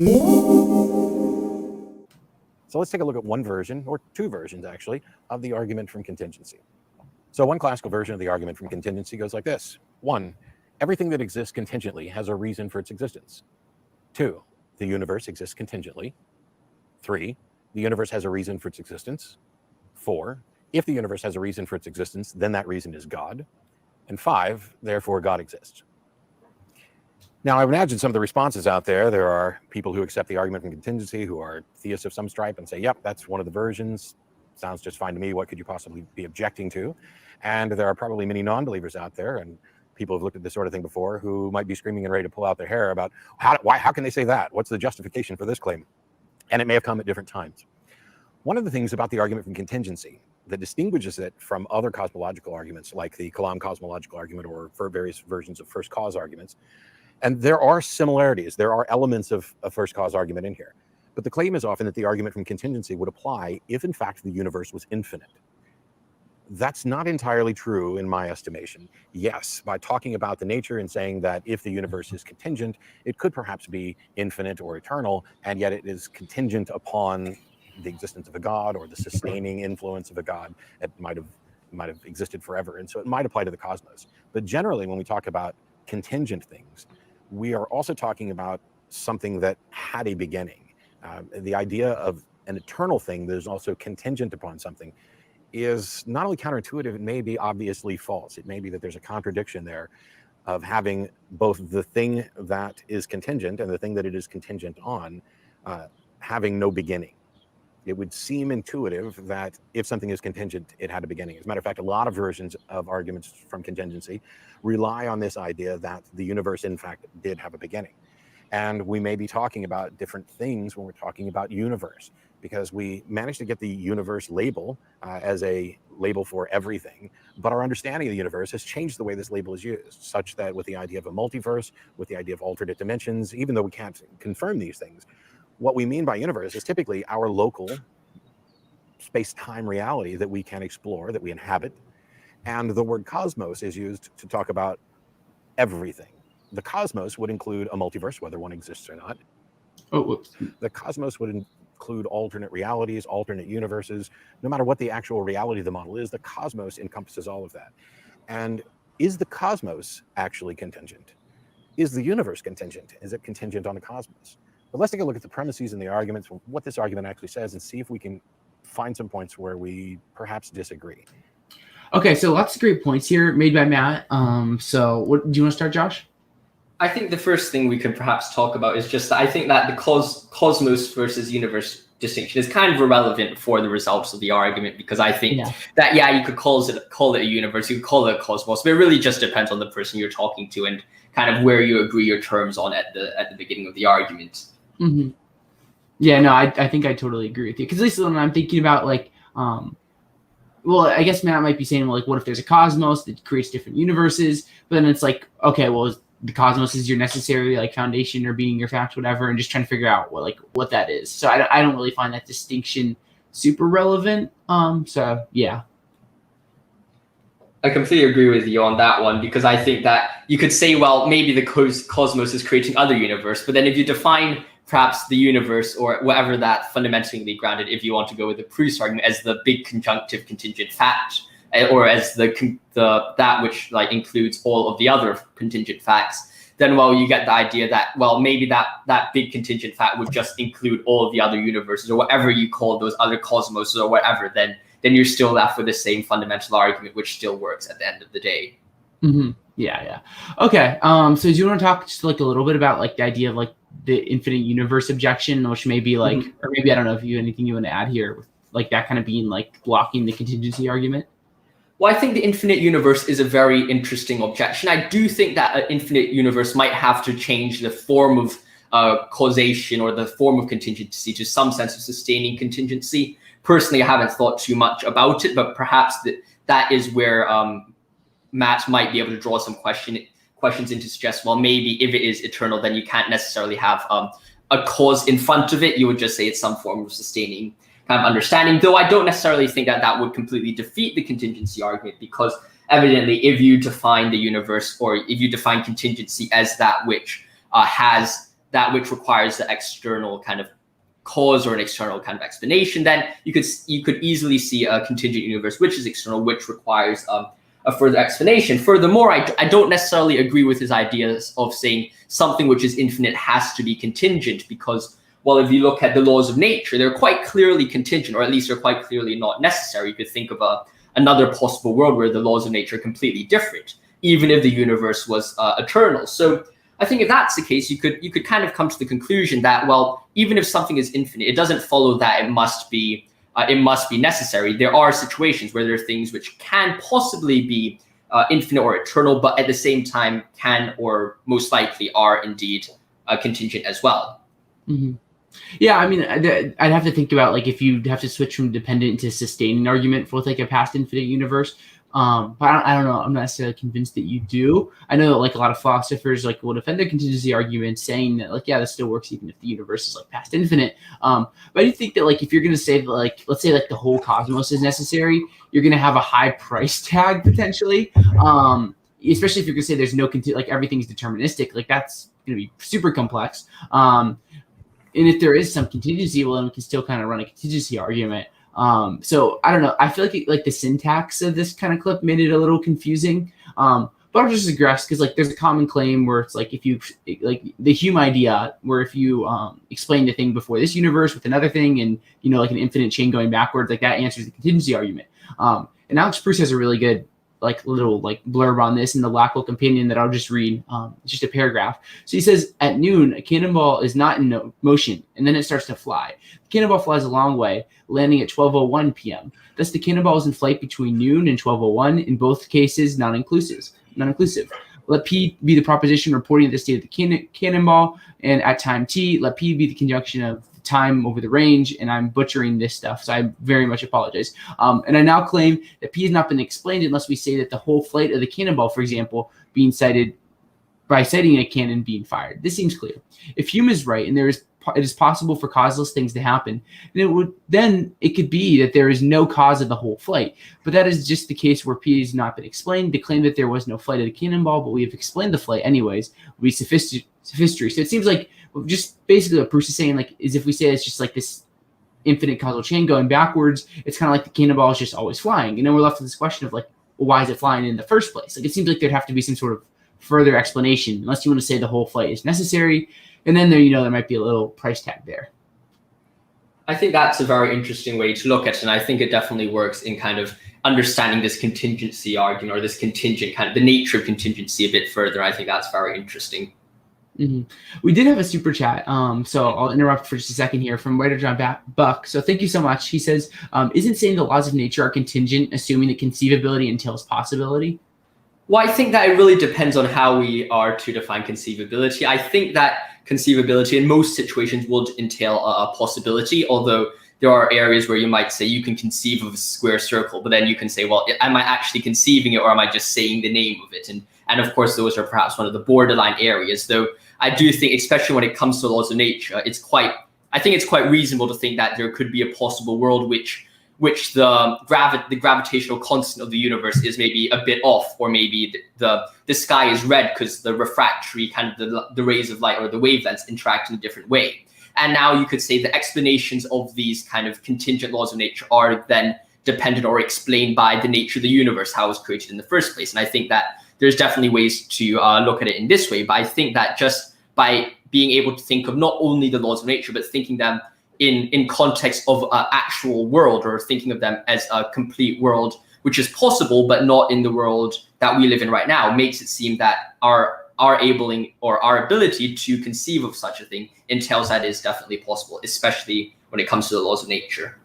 So let's take a look at one version, or two versions actually, of the argument from contingency. So one classical version of the argument from contingency goes like this. 1, everything that exists contingently has a reason for its existence. 2, the universe exists contingently. 3, the universe has a reason for its existence. 4, if the universe has a reason for its existence, then that reason is God. And 5, therefore God exists. Now, I imagine some of the responses out there, there are people who accept the argument from contingency, who are theists of some stripe and say, yep, that's one of the versions. Sounds just fine to me. What could you possibly be objecting to? And there are probably many non-believers out there, and people who've looked at this sort of thing before, who might be screaming and ready to pull out their hair about, how can they say that? What's the justification for this claim? And it may have come at different times. One of the things about the argument from contingency that distinguishes it from other cosmological arguments, like the Kalam cosmological argument or for various versions of first cause arguments, and there are similarities, there are elements of a first cause argument in here. But the claim is often that the argument from contingency would apply if, in fact, the universe was infinite. That's not entirely true in my estimation. Yes, by talking about the nature and saying that if the universe is contingent, it could perhaps be infinite or eternal, and yet it is contingent upon the existence of a God or the sustaining influence of a God that might have existed forever. And so it might apply to the cosmos. But generally, when we talk about contingent things, we are also talking about something that had a beginning. The idea of an eternal thing that is also contingent upon something is not only counterintuitive, it may be obviously false. It may be that there's a contradiction there of having both the thing that is contingent and the thing that it is contingent on having no beginning. It would seem intuitive that if something is contingent, it had a beginning. As a matter of fact, a lot of versions of arguments from contingency rely on this idea that the universe, in fact, did have a beginning. And we may be talking about different things when we're talking about universe, because we managed to get the universe label as a label for everything, but our understanding of the universe has changed the way this label is used, such that with the idea of a multiverse, with the idea of alternate dimensions, even though we can't confirm these things, what we mean by universe is typically our local space-time reality that we can explore, that we inhabit. And the word cosmos is used to talk about everything. The cosmos would include a multiverse, whether one exists or not. The cosmos would include alternate realities, alternate universes. No matter what the actual reality of the model is, the cosmos encompasses all of that. And is the cosmos actually contingent? Is the universe contingent? Is it contingent on the cosmos? But let's take a look at the premises and the arguments, what this argument actually says, and see if we can find some points where we perhaps disagree. Okay, so lots of great points here made by Matt. So do you want to start, Josh? I think the first thing we could perhaps talk about is just that I think that the cosmos versus universe distinction is kind of irrelevant for the results of the argument, because I think that, you could call it a universe, you could call it a cosmos, but it really just depends on the person you're talking to and kind of where you agree your terms on at the beginning of the argument. Mm-hmm. Yeah, no, I think I totally agree with you, because at least when I'm thinking about well, I guess Matt might be saying, well, like, what if there's a cosmos that creates different universes? But then it's like, okay, well, the cosmos is your necessary foundation or being your fact, whatever, and just trying to figure out what that is. So I don't really find that distinction super relevant. So yeah. I completely agree with you on that one, because I think that you could say, well, maybe the cosmos is creating other universe, but then if you define perhaps the universe or whatever that fundamentally grounded, if you want to go with the Proust argument, as the big conjunctive contingent fact, or as that which includes all of the other contingent facts, then you get the idea that maybe that big contingent fact would just include all of the other universes or whatever you call those other cosmoses or whatever. Then you're still left with the same fundamental argument, which still works at the end of the day. Mm-hmm. Yeah. Okay. So do you want to talk just a little bit about the idea of the infinite universe objection, which may be or maybe I don't know if you have anything you want to add here with that kind of being blocking the contingency argument? Well, I think the infinite universe is a very interesting objection. I do think that an infinite universe might have to change the form of causation or the form of contingency to some sense of sustaining contingency. Personally, I haven't thought too much about it, but perhaps that is where Matt might be able to draw some questions in to suggest, well, maybe if it is eternal, then you can't necessarily have a cause in front of it. You would just say it's some form of sustaining kind of understanding, though I don't necessarily think that would completely defeat the contingency argument, because evidently if you define the universe or if you define contingency as that which has that which requires the external kind of cause or an external kind of explanation, then you could easily see a contingent universe which is external, which requires a further explanation. Furthermore, I don't necessarily agree with his ideas of saying something which is infinite has to be contingent, because, well, if you look at the laws of nature, they're quite clearly contingent, or at least they're quite clearly not necessary. You could think of another possible world where the laws of nature are completely different, even if the universe was eternal. So I think if that's the case, you could kind of come to the conclusion that, well, even if something is infinite, it doesn't follow that it must be necessary. There are situations where there are things which can possibly be infinite or eternal, but at the same time can, or most likely are indeed contingent as well. Mm-hmm. Yeah, I mean, I'd have to think about, like, if you'd have to switch from dependent to sustaining argument for, like, a past infinite universe. But I don't know. I'm not necessarily convinced that you do. I know that, like, a lot of philosophers, like, will defend the contingency argument, saying that, like, yeah, this still works even if the universe is, like, past infinite. But I do think that, like, if you're going to say that, like, let's say, like, the whole cosmos is necessary, you're going to have a high price tag potentially. Especially if you're going to say there's no like, everything's deterministic. Like, that's going to be super complex. And if there is some contingency, well, then we can still kind of run a contingency argument. So I don't know. I feel like the syntax of this kind of clip made it a little confusing. But I'll just digress, because, like, there's a common claim where it's like, if you, like, the Hume idea, where if you explain the thing before this universe with another thing, and, you know, like an infinite chain going backwards, like, that answers the contingency argument. And Alex Proust has a really good, like, little, like, blurb on this in the Blackwell Companion that I'll just read. It's just a paragraph. So he says, at noon, a cannonball is not in motion, and then it starts to fly. The cannonball flies a long way, landing at 12:01 p.m. Thus, the cannonball is in flight between noon and 12:01, in both cases non-inclusive. Let P be the proposition reporting the state of the cannonball, and at time T, let P be the conjunction of the time over the range. And I'm butchering this stuff, so I very much apologize. And I now claim that P has not been explained unless we say that the whole flight of the cannonball, for example, being cited by citing a cannon being fired. This seems clear. If Hume is right, and it is possible for causeless things to happen, then it could be that there is no cause of the whole flight. But that is just the case where P has not been explained. To claim that there was no flight of the cannonball, but we have explained the flight anyways, would be sophistry. So it seems like just basically what Proust is saying, like, is if we say it's just like this infinite causal chain going backwards, it's kind of like the cannonball is just always flying. And then we're left with this question of, like, well, why is it flying in the first place? Like, it seems like there'd have to be some sort of further explanation, unless you want to say the whole flight is necessary. And then there might be a little price tag there. I think that's a very interesting way to look at it, and I think it definitely works in kind of understanding this contingency argument, or this contingent kind of the nature of contingency a bit further. I think that's very interesting. Mm-hmm. We did have a super chat, so I'll interrupt for just a second here, from writer John Buck. So thank you so much. He says, isn't saying the laws of nature are contingent assuming that conceivability entails possibility? Well, I think that it really depends on how we are to define conceivability. I think that conceivability in most situations would entail a possibility, although there are areas where you might say you can conceive of a square circle, but then you can say, well, am I actually conceiving it, or am I just saying the name of it? And of course, those are perhaps one of the borderline areas, though I do think, especially when it comes to laws of nature, I think it's quite reasonable to think that there could be a possible world which the gravitational constant of the universe is maybe a bit off, or maybe the sky is red because the refractory kind of the rays of light, or the wavelengths, interact in a different way. And now you could say the explanations of these kind of contingent laws of nature are then dependent or explained by the nature of the universe, how it was created in the first place. And I think that there's definitely ways to look at it in this way. But I think that just by being able to think of not only the laws of nature, but thinking them in context of an actual world, or thinking of them as a complete world, which is possible, but not in the world that we live in right now, makes it seem that our ability to conceive of such a thing entails that it is definitely possible, especially when it comes to the laws of nature.